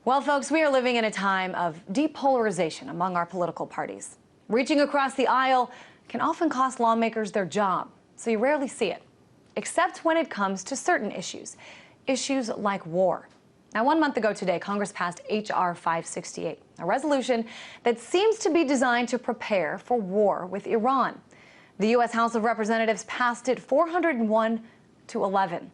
Well, folks, we are living in a time of deep polarization among our political parties. Reaching across the aisle can often cost lawmakers their job, so you rarely see it, except when it comes to certain issues like war. Now, 1 month ago today, Congress passed H.R. 568, a resolution that seems to be designed to prepare for war with Iran. The U.S. House of Representatives passed it 401 to 11.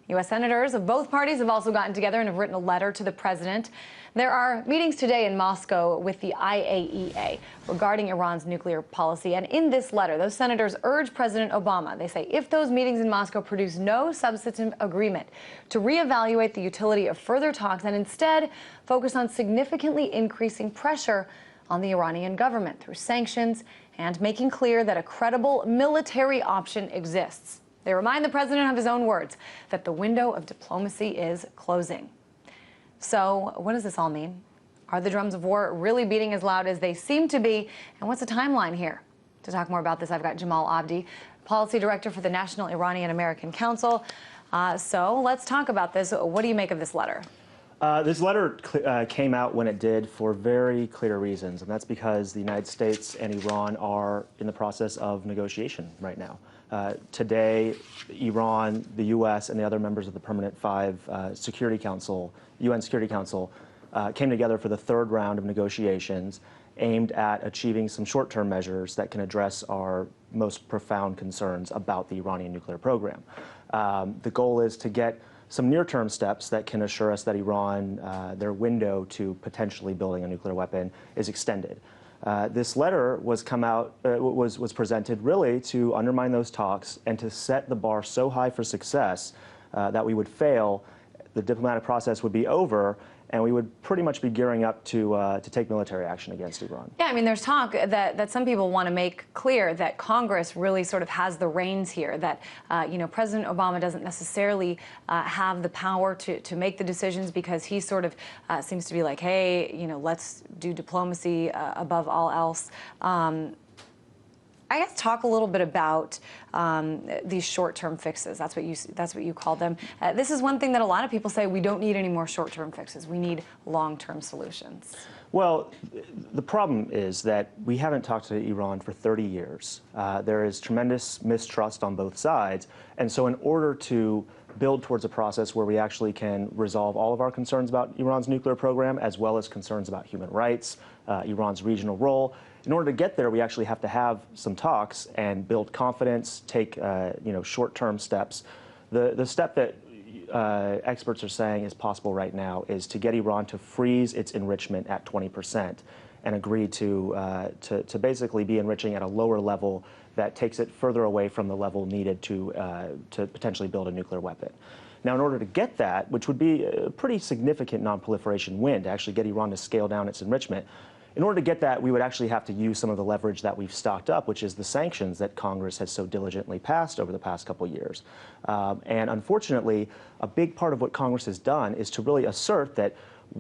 U.S. senators of both parties have also gotten together and have written a letter to the president. There are meetings today in Moscow with the IAEA regarding Iran's nuclear policy. And in this letter, those senators urge President Obama, they say, if those meetings in Moscow produce no substantive agreement, to reevaluate the utility of further talks and instead focus on significantly increasing pressure on the Iranian government through sanctions and making clear that a credible military option exists. They remind the president of his own words that the window of diplomacy is closing. So what does this all mean? Are the drums of war really beating as loud as they seem to be? And what's the timeline here? To talk more about this, I've got Jamal Abdi, Policy Director for the National Iranian American Council. So let's talk about this. What do you make of this letter? This letter came out when it did for very clear reasons, and that's because the United States and Iran are in the process of negotiation right now. Today, Iran, the U.S., and the other members of the Permanent Five Security Council, UN Security Council, came together for the third round of negotiations aimed at achieving some short-term measures that can address our most profound concerns about the Iranian nuclear program. The goal is to get some near-term steps that can assure us that Iran, their window to potentially building a nuclear weapon, is extended. This letter was presented really to undermine those talks and to set the bar so high for success that we would fail, the diplomatic process would be over, and we would pretty much be gearing up to take military action against Iran. Yeah, I mean, there's talk that some people want to make clear that Congress really sort of has the reins here, that, President Obama doesn't necessarily have the power to make the decisions because he sort of seems to be like, hey, let's do diplomacy above all else. I guess talk a little bit about these short-term fixes. That's what you call them. This is one thing that a lot of people say: we don't need any more short-term fixes. We need long-term solutions. Well, the problem is that we haven't talked to Iran for 30 years. There is tremendous mistrust on both sides, and so in order to build towards a process where we actually can resolve all of our concerns about Iran's nuclear program, as well as concerns about human rights, Iran's regional role, in order to get there, we actually have to have some talks and build confidence, take short-term steps. The step that experts are saying is possible right now is to get Iran to freeze its enrichment at 20% and agree to basically be enriching at a lower level that takes it further away from the level needed to potentially build a nuclear weapon. Now, in order to get that, which would be a pretty significant non-proliferation win to actually get Iran to scale down its enrichment, in order to get that, we would actually have to use some of the leverage that we've stocked up, which is the sanctions that Congress has so diligently passed over the past couple of years. And unfortunately, a big part of what Congress has done is to really assert that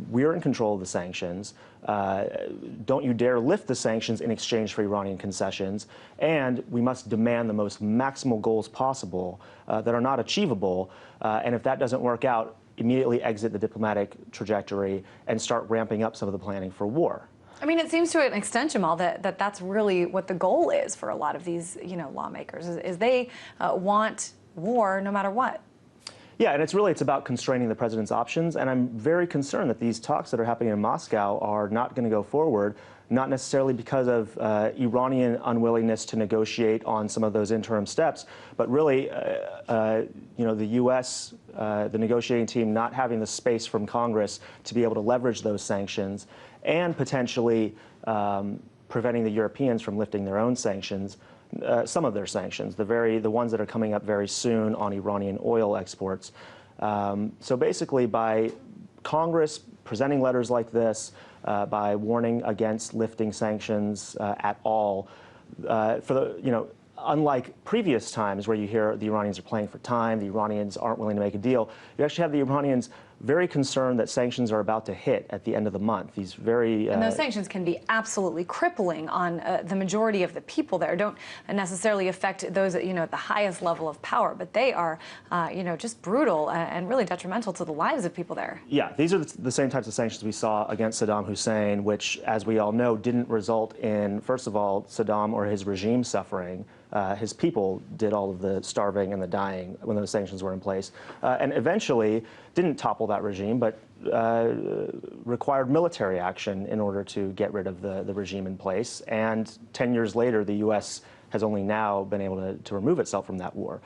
we're in control of the sanctions. Don't you dare lift the sanctions in exchange for Iranian concessions. And we must demand the most maximal goals possible that are not achievable. And if that doesn't work out, immediately exit the diplomatic trajectory and start ramping up some of the planning for war. I mean, it seems to an extent, Jamal, that's really what the goal is for a lot of these, lawmakers, is they want war no matter what. Yeah, and it's about constraining the president's options, and I'm very concerned that these talks that are happening in Moscow are not going to go forward, not necessarily because of Iranian unwillingness to negotiate on some of those interim steps, but really, the U.S., the negotiating team, not having the space from Congress to be able to leverage those sanctions, and potentially preventing the Europeans from lifting their own sanctions, some of their sanctions, the ones that are coming up very soon on Iranian oil exports. So basically, by Congress presenting letters like this, by warning against lifting sanctions at all, unlike previous times where you hear the Iranians are playing for time, the Iranians aren't willing to make a deal, you actually have the Iranians very concerned that sanctions are about to hit at the end of the month. These very and those sanctions can be absolutely crippling on the majority of the people there. Don't necessarily affect those at, at the highest level of power, but they are, just brutal and really detrimental to the lives of people there. Yeah, these are the same types of sanctions we saw against Saddam Hussein, which, as we all know, didn't result in, first of all, Saddam or his regime suffering. His people did all of the starving and the dying when those sanctions were in place, and eventually didn't topple that regime, but required military action in order to get rid of the regime in place. And 10 years later, the U.S. has only now been able to remove itself from that war.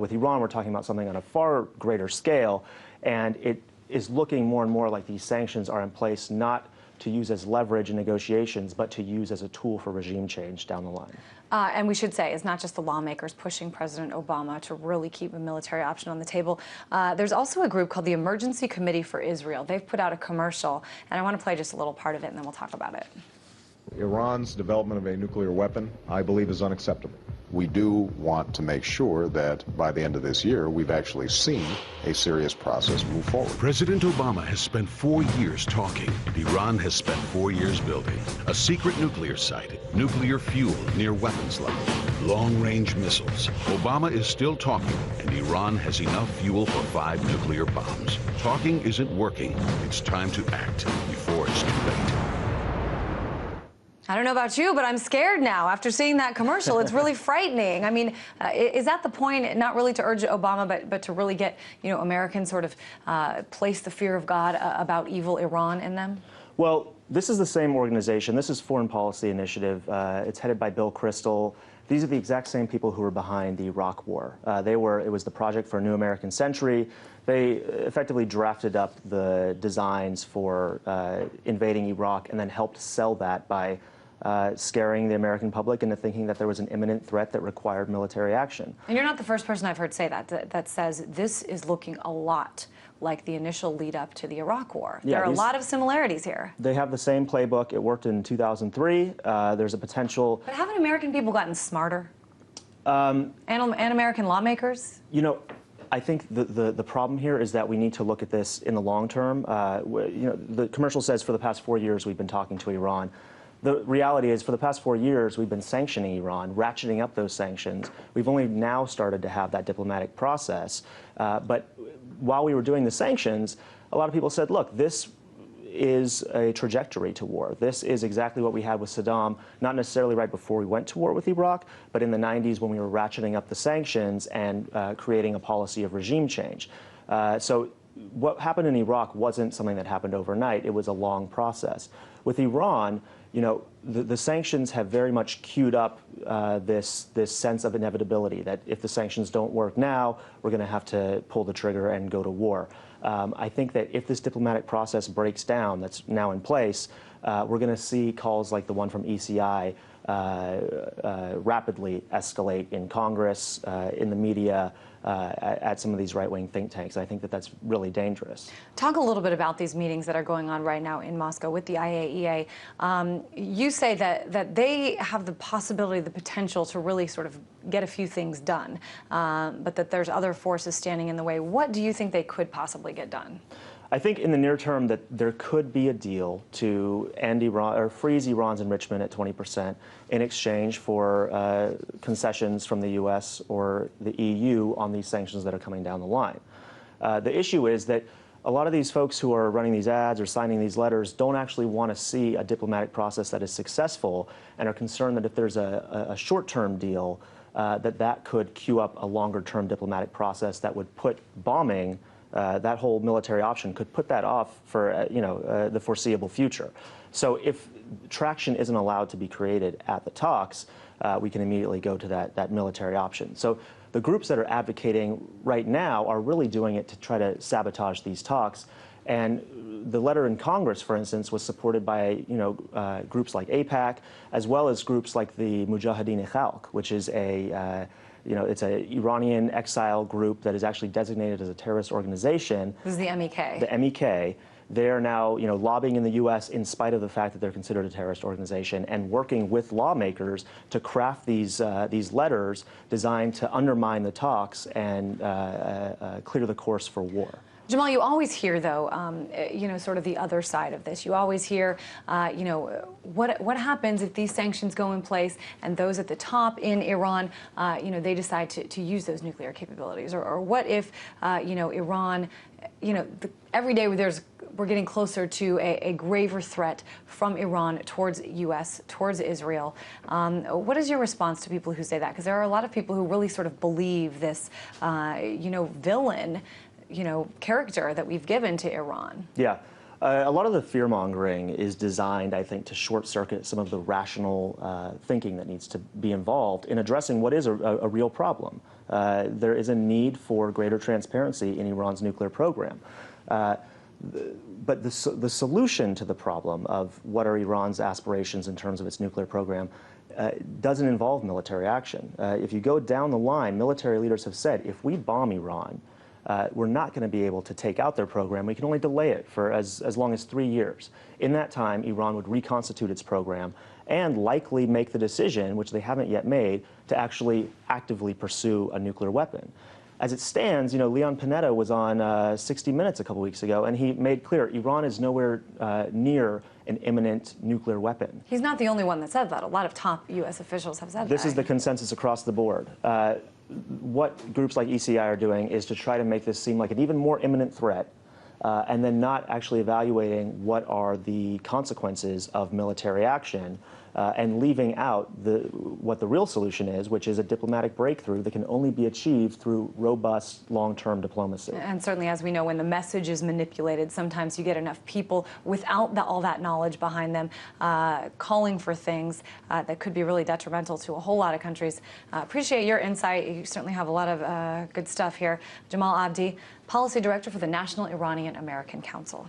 With Iran, we're talking about something on a far greater scale, and it is looking more and more like these sanctions are in place not to use as leverage in negotiations, but to use as a tool for regime change down the line. And we should say, it's not just the lawmakers pushing President Obama to really keep a military option on the table. There's also a group called the Emergency Committee for Israel. They've put out a commercial, and I want to play just a little part of it, and then we'll talk about it. Iran's development of a nuclear weapon, I believe, is unacceptable. We do want to make sure that by the end of this year, we've actually seen a serious process move forward. President Obama has spent 4 years talking. Iran has spent 4 years building a secret nuclear site, nuclear fuel near weapons level, long-range missiles. Obama is still talking, and Iran has enough fuel for 5 nuclear bombs. Talking isn't working. It's time to act before it's too late. I don't know about you, but I'm scared now after seeing that commercial. It's really frightening. I mean, is that the point, not really to urge Obama, but to really get, Americans sort of place the fear of God about evil Iran in them? Well, this is the same organization. This is Foreign Policy Initiative. It's headed by Bill Kristol. These are the exact same people who were behind the Iraq War. It was the Project for a New American Century. They effectively drafted up the designs for invading Iraq and then helped sell that by scaring the American public into thinking that there was an imminent threat that required military action. And you're not the first person I've heard say that says this is looking a lot like the initial lead up to the Iraq War. Yeah, there are a lot of similarities here. They have the same playbook. It worked in 2003. There's a potential. But haven't American people gotten smarter? And American lawmakers? I think the problem here is that we need to look at this in the long term. The commercial says for the past 4 years we've been talking to Iran. The reality is, for the past 4 years, we've been sanctioning Iran, ratcheting up those sanctions. We've only now started to have that diplomatic process. But while we were doing the sanctions, a lot of people said, look, this is a trajectory to war. This is exactly what we had with Saddam, not necessarily right before we went to war with Iraq, but in the 90s when we were ratcheting up the sanctions and creating a policy of regime change. So what happened in Iraq wasn't something that happened overnight. It was a long process. With Iran, the sanctions have very much queued up this sense of inevitability that if the sanctions don't work now, we're going to have to pull the trigger and go to war. I think that if this diplomatic process breaks down that's now in place, we're going to see calls like the one from ECI rapidly escalate in Congress, in the media, at some of these right-wing think tanks. I think that that's really dangerous. Talk a little bit about these meetings that are going on right now in Moscow with the IAEA. You say that they have the possibility, the potential to really sort of get a few things done, but that there's other forces standing in the way. What do you think they could possibly get done? I think in the near term that there could be a deal to end Iran or freeze Iran's enrichment at 20% in exchange for concessions from the U.S. or the EU on these sanctions that are coming down the line. The issue is that a lot of these folks who are running these ads or signing these letters don't actually want to see a diplomatic process that is successful and are concerned that if there's a short-term deal, that could queue up a longer-term diplomatic process that would put bombing that whole military option could put that off for the foreseeable future. So if traction isn't allowed to be created at the talks, we can immediately go to that military option. So the groups that are advocating right now are really doing it to try to sabotage these talks. And the letter in Congress, for instance, was supported by groups like AIPAC, as well as groups like the Mujahideen-e-Khalq, which is it's an Iranian exile group that is actually designated as a terrorist organization. This is the MEK. The MEK. They are now, lobbying in the U.S. in spite of the fact that they're considered a terrorist organization and working with lawmakers to craft these letters designed to undermine the talks and clear the course for war. Jamal, you always hear, though, sort of the other side of this. You always hear, what happens if these sanctions go in place and those at the top in Iran, they decide to use those nuclear capabilities? Or what if, Iran, every day we're getting closer to a graver threat from Iran towards U.S., towards Israel. What is your response to people who say that? Because there are a lot of people who really sort of believe this, villain, character that we've given to Iran. Yeah. A lot of the fear-mongering is designed, I think, to short-circuit some of the rational thinking that needs to be involved in addressing what is a real problem. There is a need for greater transparency in Iran's nuclear program. But the solution to the problem of what are Iran's aspirations in terms of its nuclear program doesn't involve military action. If you go down the line, military leaders have said, if we bomb Iran, we're not going to be able to take out their program. We can only delay it for as long as 3 years. In that time, Iran would reconstitute its program and likely make the decision, which they haven't yet made, to actually actively pursue a nuclear weapon. As it stands, Leon Panetta was on 60 Minutes a couple weeks ago, and he made clear Iran is nowhere near an imminent nuclear weapon. He's not the only one that said that. A lot of top U.S. officials have said that. This is the consensus across the board. What groups like ECI are doing is to try to make this seem like an even more imminent threat, and then not actually evaluating what are the consequences of military action, and leaving out what the real solution is, which is a diplomatic breakthrough that can only be achieved through robust, long-term diplomacy. And certainly, as we know, when the message is manipulated, sometimes you get enough people without all that knowledge behind them calling for things that could be really detrimental to a whole lot of countries. Appreciate your insight. You certainly have a lot of good stuff here. Jamal Abdi, Policy Director for the National Iranian American Council.